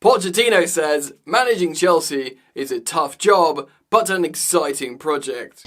Pochettino says, managing Chelsea is a tough job, but an exciting project.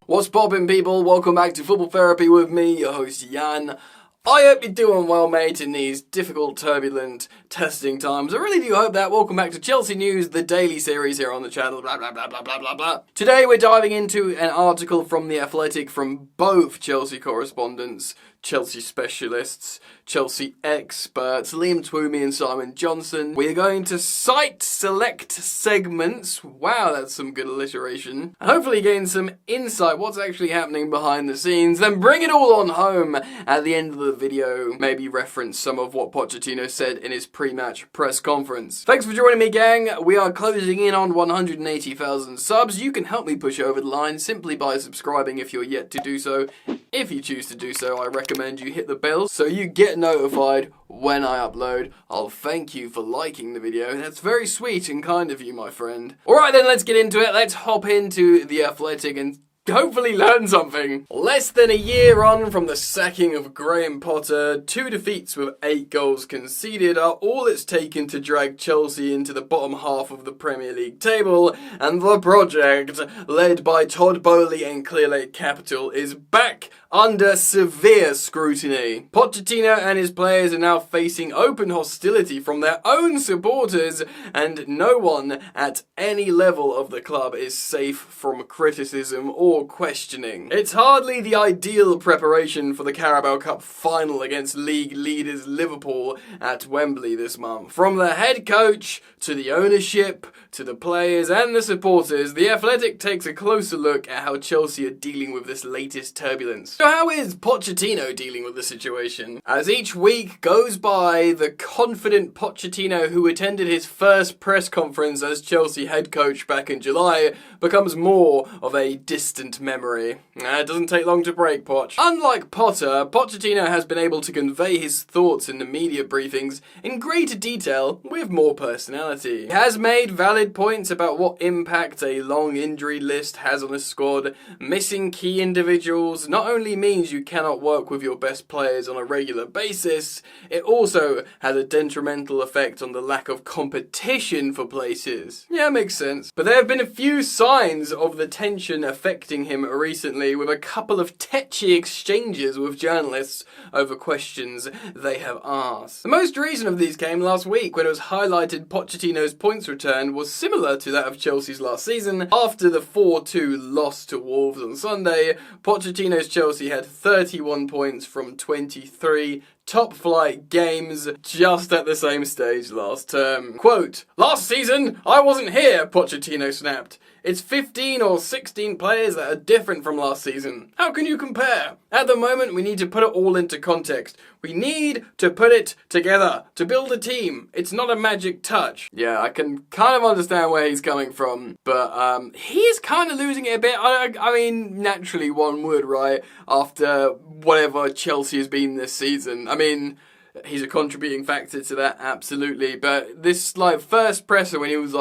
What's poppin', people? Welcome back to Football Therapy with me, your host Jan. I hope you're doing well, mate, in these difficult, turbulent testing times. I really do hope that. Welcome back to Chelsea News, the daily series here on the channel, blah, blah, blah, blah, blah, blah, blah. Today we're diving into an article from The Athletic from both Chelsea correspondents, Chelsea specialists, Chelsea experts, Liam Twomey and Simon Johnson. We're going to cite select segments. Wow, that's some good alliteration. And hopefully gain some insight what's actually happening behind the scenes. Then bring it all on home at the end of the video. Maybe reference some of what Pochettino said in his pre-match press conference. Thanks for joining me, gang. We are closing in on 180,000 subs. You can help me push over the line simply by subscribing if you're yet to do so. If you choose to do so, I recommend you hit the bell so you get notified when I upload. I'll thank you for liking the video. That's very sweet and kind of you, my friend. Alright then, let's get into it. Let's hop into The Athletic and hopefully learn something. Less than a year on from the sacking of Graham Potter, 2 defeats with 8 goals conceded are all it's taken to drag Chelsea into the bottom half of the Premier League table, and the project, led by Todd Boehly and Clearlake Capital, is back under severe scrutiny. Pochettino and his players are now facing open hostility from their own supporters, and no one at any level of the club is safe from criticism or questioning. It's hardly the ideal preparation for the Carabao Cup final against league leaders Liverpool at Wembley this month. From the head coach to the ownership to the players and the supporters, The Athletic takes a closer look at how Chelsea are dealing with this latest turbulence. So how is Pochettino dealing with the situation? As each week goes by, the confident Pochettino, who attended his first press conference as Chelsea head coach back in July, becomes more of a distant memory. It doesn't take long to break, Poch. Unlike Potter, Pochettino has been able to convey his thoughts in the media briefings in greater detail with more personality. He has made valid points about what impact a long injury list has on a squad. Missing key individuals not only means you cannot work with your best players on a regular basis, it also has a detrimental effect on the lack of competition for places. Yeah, makes sense. But there have been a few signs of the tension affecting him recently, with a couple of tetchy exchanges with journalists over questions they have asked. The most recent of these came last week when it was highlighted Pochettino's points return was similar to that of Chelsea's last season. After the 4-2 loss to Wolves on Sunday, Pochettino's Chelsea had 31 points from 23 top-flight games just at the same stage last term. Quote, "Last season, I wasn't here," Pochettino snapped. "It's 15 or 16 players that are different from last season. How can you compare? At the moment, we need to put it all into context. We need to put it together to build a team. It's not a magic touch." Yeah, I can kind of understand where he's coming from, but he is kind of losing it a bit. I mean, naturally one would, right? After whatever Chelsea has been this season. I mean, he's a contributing factor to that, absolutely. But this first presser when he was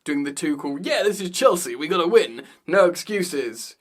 doing the Tuchel, yeah, this is Chelsea, we gotta win, no excuses.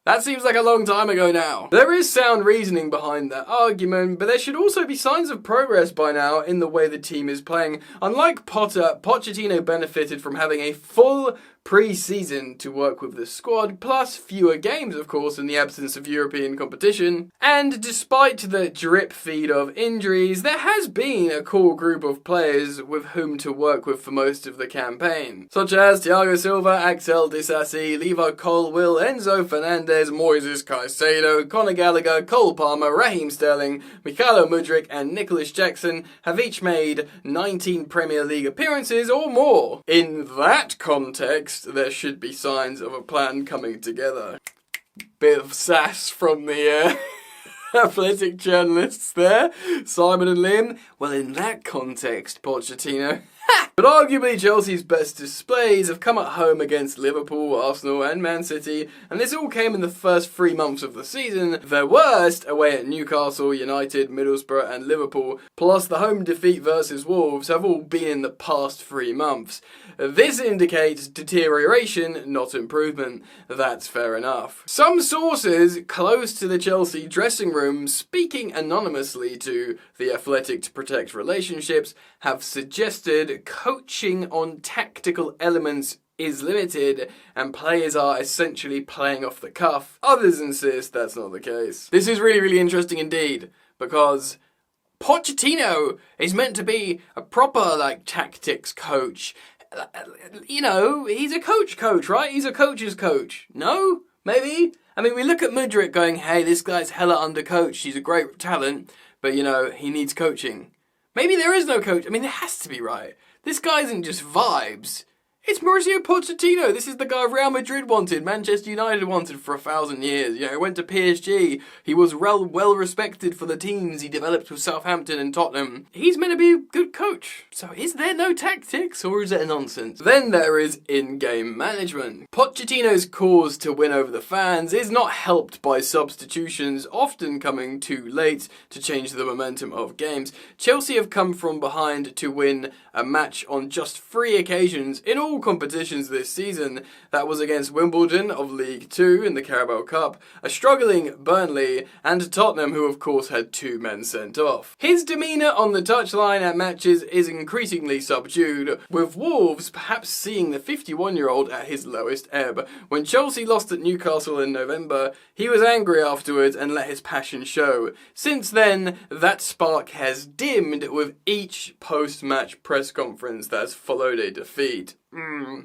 That seems like a long time ago now. There is sound reasoning behind that argument, but there should also be signs of progress by now in the way the team is playing. Unlike Potter, Pochettino benefited from having a full pre-season to work with the squad, plus fewer games, of course, in the absence of European competition. And despite the drip feed of injuries, there has been a core group of players with whom to work with for most of the campaign, such as Thiago Silva, Axel Disasi, Levo Colwill, Enzo Fernandez, Moises Caicedo, Conor Gallagher, Cole Palmer, Raheem Sterling, Mikhailo Mudryk and Nicholas Jackson have each made 19 Premier League appearances or more. In that context, there should be signs of a plan coming together. Bit of sass from the Athletic journalists there, Simon and Liam. Well, in that context, Pochettino, But arguably Chelsea's best displays have come at home against Liverpool, Arsenal and Man City, and this all came in the first 3 months of the season. Their worst away at Newcastle, United, Middlesbrough and Liverpool, plus the home defeat versus Wolves have all been in the past 3 months. This indicates deterioration, not improvement. That's fair enough. Some sources close to the Chelsea dressing room, speaking anonymously to The Athletic to protect relationships, have suggested coaching on tactical elements is limited and players are essentially playing off the cuff. Others insist that's not the case. This is really, really interesting indeed, because Pochettino is meant to be a proper, tactics coach. You know, he's a coach, right? He's a coach's coach. No? Maybe? I mean, we look at Mudryk going, hey, this guy's hella undercoached. He's a great talent, but, he needs coaching. Maybe there is no coach. I mean, there has to be, right? This guy isn't just vibes. It's Mauricio Pochettino. This is the guy Real Madrid wanted, Manchester United wanted for 1,000 years. He went to PSG. He was well respected for the teams he developed with Southampton and Tottenham. He's meant to be a good coach. So is there no tactics or is it a nonsense? Then there is in-game management. Pochettino's cause to win over the fans is not helped by substitutions, often coming too late to change the momentum of games. Chelsea have come from behind to win a match on just 3 occasions in all competitions this season. That was against Wimbledon of League 2 in the Carabao Cup, a struggling Burnley, and Tottenham, who of course had 2 men sent off. His demeanour on the touchline at matches is increasingly subdued, with Wolves perhaps seeing the 51-year-old at his lowest ebb. When Chelsea lost at Newcastle in November, he was angry afterwards and let his passion show. Since then, that spark has dimmed with each post-match press conference that's followed a defeat.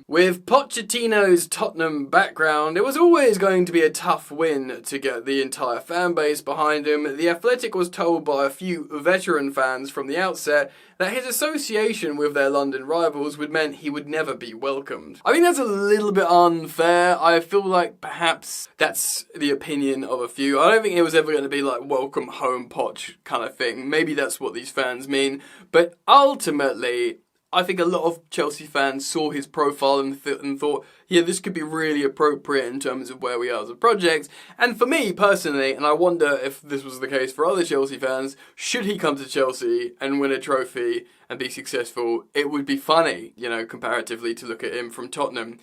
With Pochettino's Tottenham background, it was always going to be a tough win to get the entire fan base behind him. The Athletic was told by a few veteran fans from the outset that his association with their London rivals would mean he would never be welcomed. I think that's a little bit unfair. I feel like perhaps that's the opinion of a few. I don't think it was ever going to be like welcome home Poch kind of thing. Maybe that's what these fans mean. But ultimately, I think a lot of Chelsea fans saw his profile and thought, yeah, this could be really appropriate in terms of where we are as a project. And for me personally, and I wonder if this was the case for other Chelsea fans, should he come to Chelsea and win a trophy and be successful, it would be funny, comparatively to look at him from Tottenham.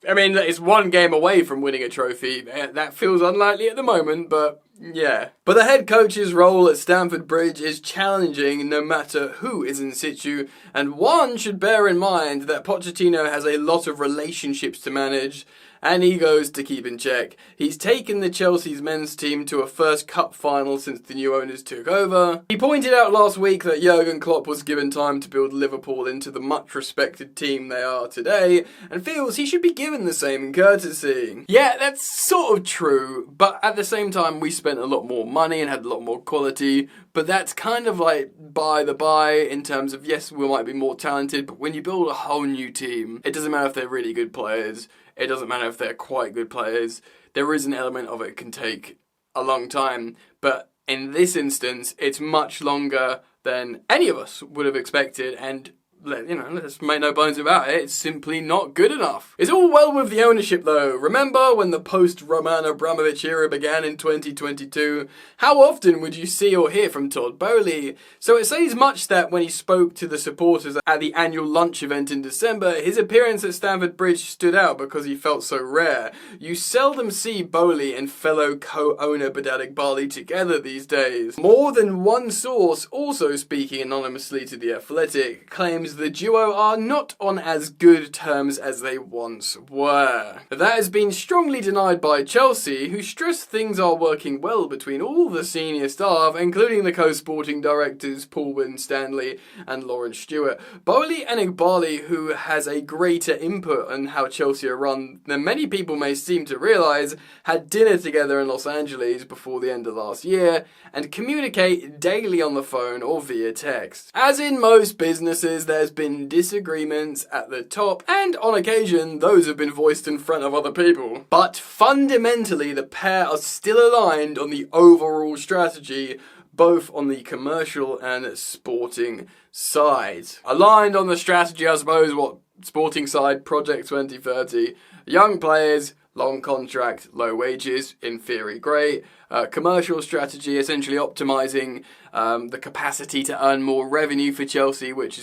I mean, it's 1 game away from winning a trophy. That feels unlikely at the moment, but yeah. But the head coach's role at Stamford Bridge is challenging no matter who is in situ, and one should bear in mind that Pochettino has a lot of relationships to manage and egos to keep in check. He's taken the Chelsea's men's team to a first cup final since the new owners took over. He pointed out last week that Jurgen Klopp was given time to build Liverpool into the much respected team they are today, and feels he should be given the same courtesy. Yeah, that's sort of true, but at the same time we spent a lot more money and had a lot more quality, but that's kind of like by the by in terms of, yes, we might be more talented, but when you build a whole new team, it doesn't matter if they're really good players. It doesn't matter if they're quite good players. There is an element of it can take a long time. But in this instance, it's much longer than any of us would have expected. And let's make no bones about it, it's simply not good enough. It's all well with the ownership though. Remember when the post-Roman Abramovich era began in 2022? How often would you see or hear from Todd Boehly? So it says much that when he spoke to the supporters at the annual lunch event in December, his appearance at Stamford Bridge stood out because he felt so rare. You seldom see Boehly and fellow co-owner Badadek Bali together these days. More than one source, also speaking anonymously to The Athletic, claims the duo are not on as good terms as they once were. That has been strongly denied by Chelsea, who stress things are working well between all the senior staff, including the co-sporting directors Paul Winstanley and Lawrence Stewart. Boehly and Igbali, who has a greater input on how Chelsea are run than many people may seem to realise, had dinner together in Los Angeles before the end of last year and communicate daily on the phone or via text. As in most businesses, there's there's been disagreements at the top, and on occasion those have been voiced in front of other people. But fundamentally the pair are still aligned on the overall strategy, both on the commercial and sporting side. Aligned on the strategy, I suppose, what sporting side, Project 2030, young players, long contract, low wages, in theory great. Commercial strategy, essentially optimising the capacity to earn more revenue for Chelsea, which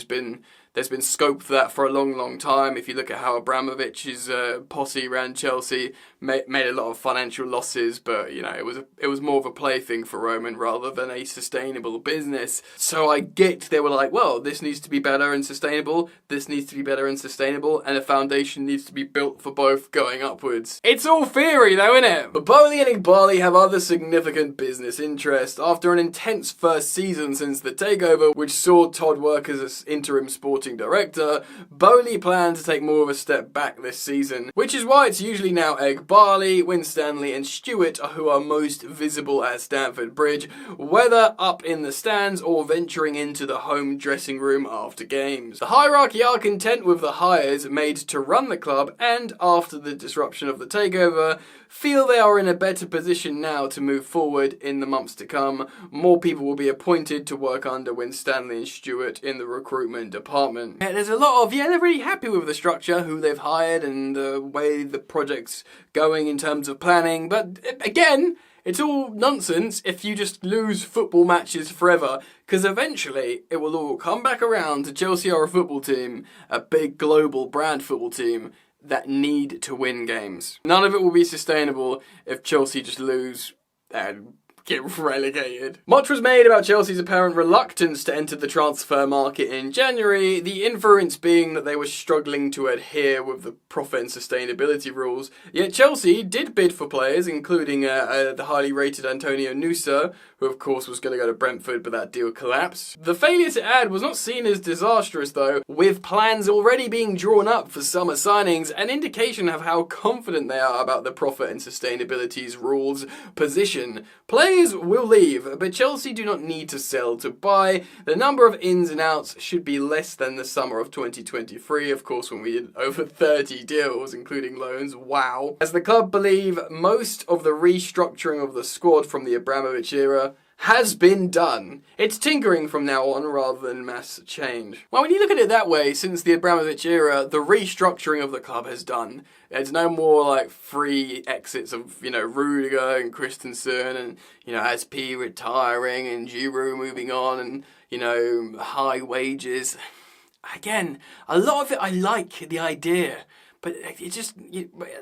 there's been scope for that for a long, long time. If you look at how Abramovich's posse ran Chelsea, made a lot of financial losses, but you know it was more of a plaything for Roman rather than a sustainable business. So I get they were like, well, this needs to be better and sustainable. This needs to be better and sustainable, and a foundation needs to be built for both going upwards. It's all theory, though, isn't it? But Boehly and Igbali have other significant business interest. After an intense first season since the takeover, which saw Todd work as interim sporting director, Boehly planned to take more of a step back this season, which is why it's usually now Igbali, Winstanley and Stewart who are most visible at Stamford Bridge, whether up in the stands or venturing into the home dressing room after games. The hierarchy are content with the hires made to run the club, and after the disruption of the takeover, feel they are in a better position now to move forward in the months to come. More people will be appointed to work under Winstanley and Stewart in the recruitment department. Yeah, there's a lot of, they're really happy with the structure, who they've hired and the way the project's going in terms of planning, but again, it's all nonsense if you just lose football matches forever, because eventually it will all come back around to Chelsea are a football team, a big global brand football team, that need to win games. None of it will be sustainable if Chelsea just lose and get relegated. Much was made about Chelsea's apparent reluctance to enter the transfer market in January, the inference being that they were struggling to adhere with the profit and sustainability rules. Yet Chelsea did bid for players, including the highly rated Antonio Nusa, who of course was going to go to Brentford, but that deal collapsed. The failure to add was not seen as disastrous though, with plans already being drawn up for summer signings, an indication of how confident they are about the profit and sustainability's rules position. Players will leave, but Chelsea do not need to sell to buy. The number of ins and outs should be less than the summer of 2023, of course, when we did over 30 deals, including loans. Wow. As the club believe, most of the restructuring of the squad from the Abramovich era has been done. It's tinkering from now on rather than mass change. Well, when you look at it that way, since the Abramovich era, the restructuring of the club has done. There's no more like free exits of, Rudiger and Christensen and, SP retiring and Giroud moving on and, high wages. Again, a lot of it I like the idea. But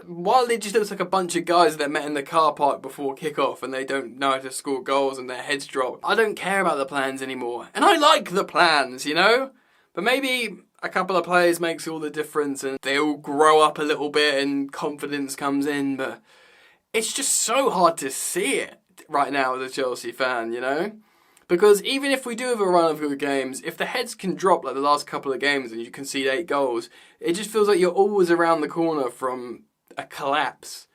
while it just looks like a bunch of guys that met in the car park before kickoff and they don't know how to score goals and their heads drop, I don't care about the plans anymore. And I like the plans, But maybe a couple of players makes all the difference and they all grow up a little bit and confidence comes in. But it's just so hard to see it right now as a Chelsea fan, Because even if we do have a run of good games, if the heads can drop like the last couple of games and you concede 8 goals, it just feels like you're always around the corner from a collapse.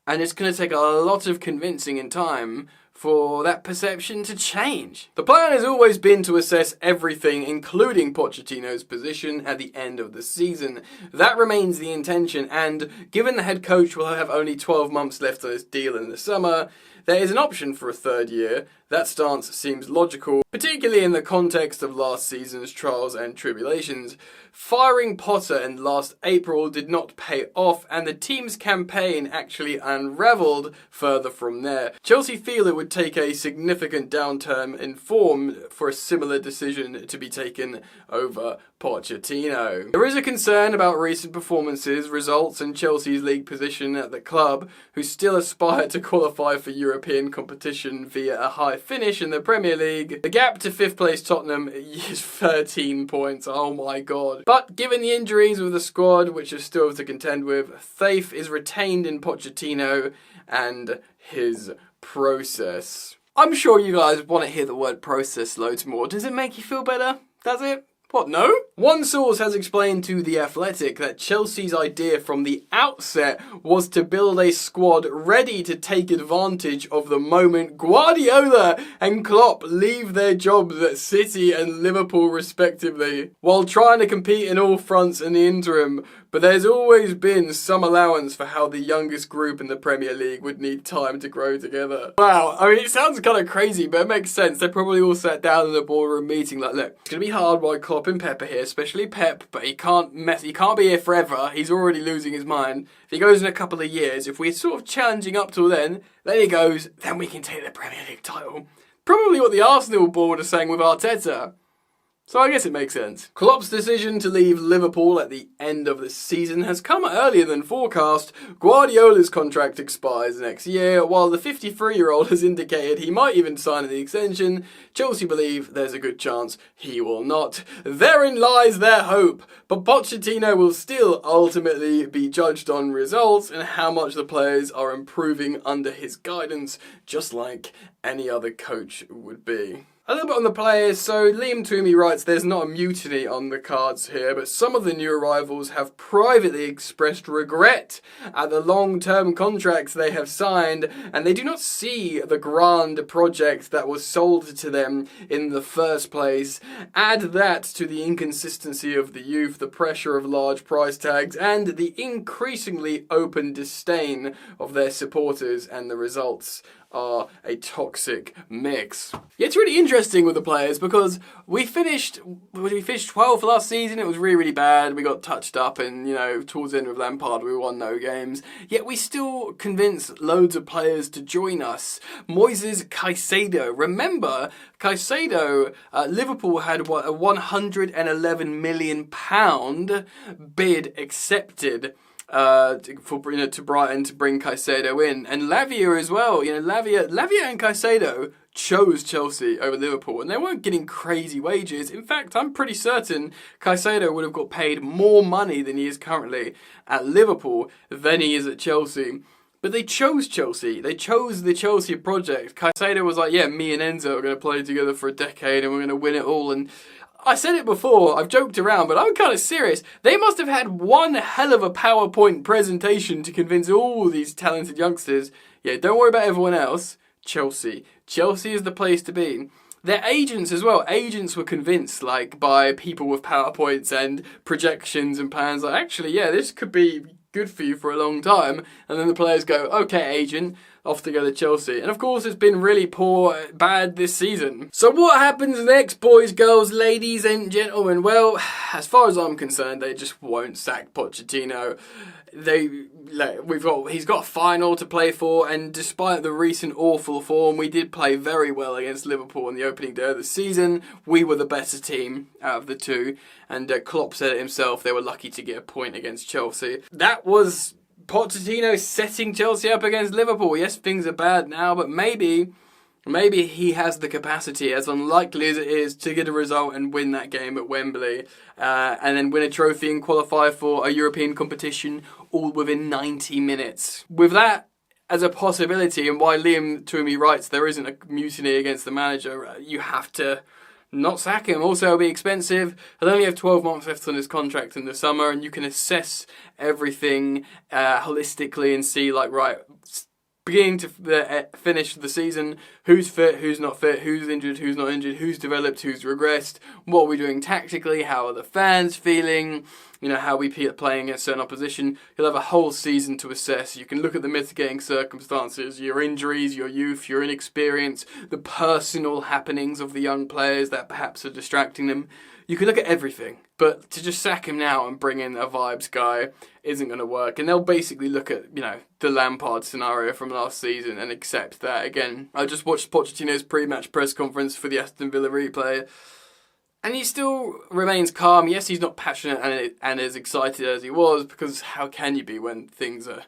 And it's going to take a lot of convincing in time for that perception to change. The plan has always been to assess everything, including Pochettino's position at the end of the season. That remains the intention, and given the head coach will have only 12 months left on his deal in the summer, there is an option for a third year. That stance seems logical, particularly in the context of last season's trials and tribulations. Firing Potter in last April did not pay off, and the team's campaign actually unravelled further from there. Chelsea feel it would take a significant downturn in form for a similar decision to be taken over Pochettino. There is a concern about recent performances, results and Chelsea's league position at the club, who still aspire to qualify for European competition via a high finish in the Premier League. The gap to 5th place Tottenham is 13 points, oh my god. But given the injuries of the squad, which is still to contend with, faith is retained in Pochettino and his process. I'm sure you guys want to hear the word process loads more. Does it make you feel better? Does it? What, no? One source has explained to The Athletic that Chelsea's idea from the outset was to build a squad ready to take advantage of the moment Guardiola and Klopp leave their jobs at City and Liverpool respectively, while trying to compete in all fronts in the interim. But there's always been some allowance for how the youngest group in the Premier League would need time to grow together. Wow, I mean, it sounds kind of crazy, but it makes sense. They probably all sat down in a boardroom meeting like, look, it's going to be hard while Klopp and Pep are here, especially Pep, but he can't be here forever. He's already losing his mind. If he goes in a couple of years, if we're sort of challenging up till then he goes, then we can take the Premier League title. Probably what the Arsenal board are saying with Arteta. So I guess it makes sense. Klopp's decision to leave Liverpool at the end of the season has come earlier than forecast. Guardiola's contract expires next year, while the 53-year-old has indicated he might even sign the extension. Chelsea believe there's a good chance he will not. Therein lies their hope, but Pochettino will still ultimately be judged on results and how much the players are improving under his guidance, just like any other coach would be. A little bit on the players, so Liam Toomey writes there's not a mutiny on the cards here, but some of the new arrivals have privately expressed regret at the long-term contracts they have signed, and they do not see the grand project that was sold to them in the first place. Add that to the inconsistency of the youth, the pressure of large price tags, and the increasingly open disdain of their supporters, and the results are a toxic mix. Yeah, it's really interesting with the players because we finished 12th last season. It was really, really bad. We got touched up and, towards the end of Lampard, we won no games. Yet we still convinced loads of players to join us. Moises Caicedo. Remember, Caicedo, Liverpool had a £111 million bid accepted to Brighton to bring Caicedo in, and Lavia as well. Lavia and Caicedo chose Chelsea over Liverpool, and they weren't getting crazy wages. In fact, I'm pretty certain Caicedo would have got paid more money than he is currently at Liverpool than he is at Chelsea. But they chose Chelsea. They chose the Chelsea project. Caicedo was like, yeah, me and Enzo are going to play together for a decade and we're going to win it all. And I said it before, I've joked around, but I'm kind of serious. They must have had one hell of a PowerPoint presentation to convince all these talented youngsters, yeah, don't worry about everyone else, Chelsea. Chelsea is the place to be. Their agents as well. Agents were convinced, by people with PowerPoints and projections and plans, actually, yeah, this could be good for you for a long time. And then the players go, okay, agent, off to go to Chelsea. And of course, it's been really bad this season. So what happens next, boys, girls, ladies and gentlemen? Well, as far as I'm concerned, they just won't sack Pochettino. He's got a final to play for, and despite the recent awful form, we did play very well against Liverpool on the opening day of the season. We were the better team out of the two, and Klopp said it himself, they were lucky to get a point against Chelsea. That was Pochettino setting Chelsea up against Liverpool. Yes, things are bad now, but maybe he has the capacity, as unlikely as it is, to get a result and win that game at Wembley, and then win a trophy and qualify for a European competition all within 90 minutes. With that as a possibility, and why Liam Toomey writes there isn't a mutiny against the manager, you have to not sack him. Also, it'll be expensive. He'll only have 12 months left on his contract in the summer, and you can assess everything holistically and see, beginning to finish the season, who's fit, who's not fit, who's injured, who's not injured, who's developed, who's regressed, what are we doing tactically, how are the fans feeling, how we playing against certain opposition. You'll have a whole season to assess. You can look at the mitigating circumstances, your injuries, your youth, your inexperience, the personal happenings of the young players that perhaps are distracting them. You can look at everything, but to just sack him now and bring in a vibes guy isn't going to work. And they'll basically look at, the Lampard scenario from last season and accept that. Again, I just watched Pochettino's pre-match press conference for the Aston Villa replay, and he still remains calm. Yes, he's not passionate and as excited as he was, because how can you be when things are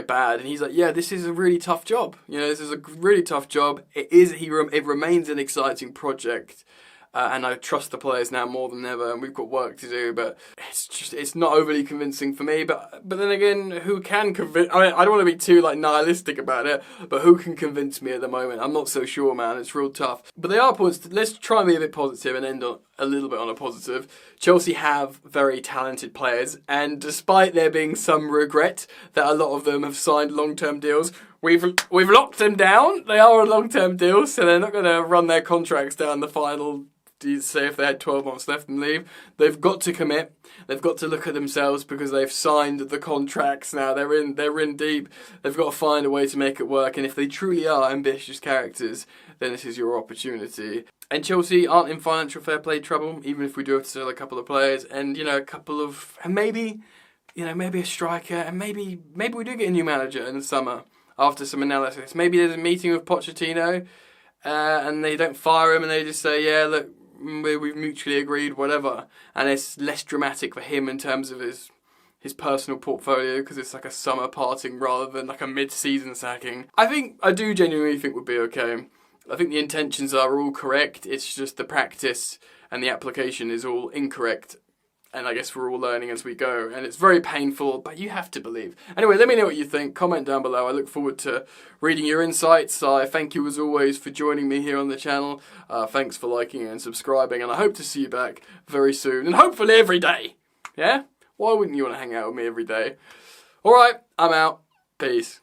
bad? And he's like, yeah, this is a really tough job. This is a really tough job. It remains an exciting project. and I trust the players now more than ever, and we've got work to do, but it's not overly convincing for me. But then again, who can convince? I mean, I don't want to be too nihilistic about it, but who can convince me at the moment? I'm not so sure, man. It's real tough. But they are points. Let's try and be a bit positive and end on a little bit on a positive. Chelsea have very talented players, and despite there being some regret that a lot of them have signed long-term deals, we've locked them down. They are on long-term deals, so they're not going to run their contracts down the final. Say if they had 12 months left and leave. They've got to commit. They've got to look at themselves because they've signed the contracts now. They're in deep. They've got to find a way to make it work. And if they truly are ambitious characters, then this is your opportunity. And Chelsea aren't in financial fair play trouble, even if we do have to sell a couple of players and a couple of, and maybe a striker, and maybe we do get a new manager in the summer after some analysis. Maybe there's a meeting with Pochettino, and they don't fire him, and they just say, yeah, look, we've mutually agreed, whatever, and it's less dramatic for him in terms of his personal portfolio because it's like a summer parting rather than like a mid-season sacking. I do genuinely think we'll be okay. I think the intentions are all correct. It's just the practice and the application is all incorrect. And I guess we're all learning as we go. And it's very painful, but you have to believe. Anyway, let me know what you think. Comment down below. I look forward to reading your insights. I thank you as always for joining me here on the channel. Thanks for liking and subscribing. And I hope to see you back very soon. And hopefully every day. Yeah? Why wouldn't you want to hang out with me every day? Alright, I'm out. Peace.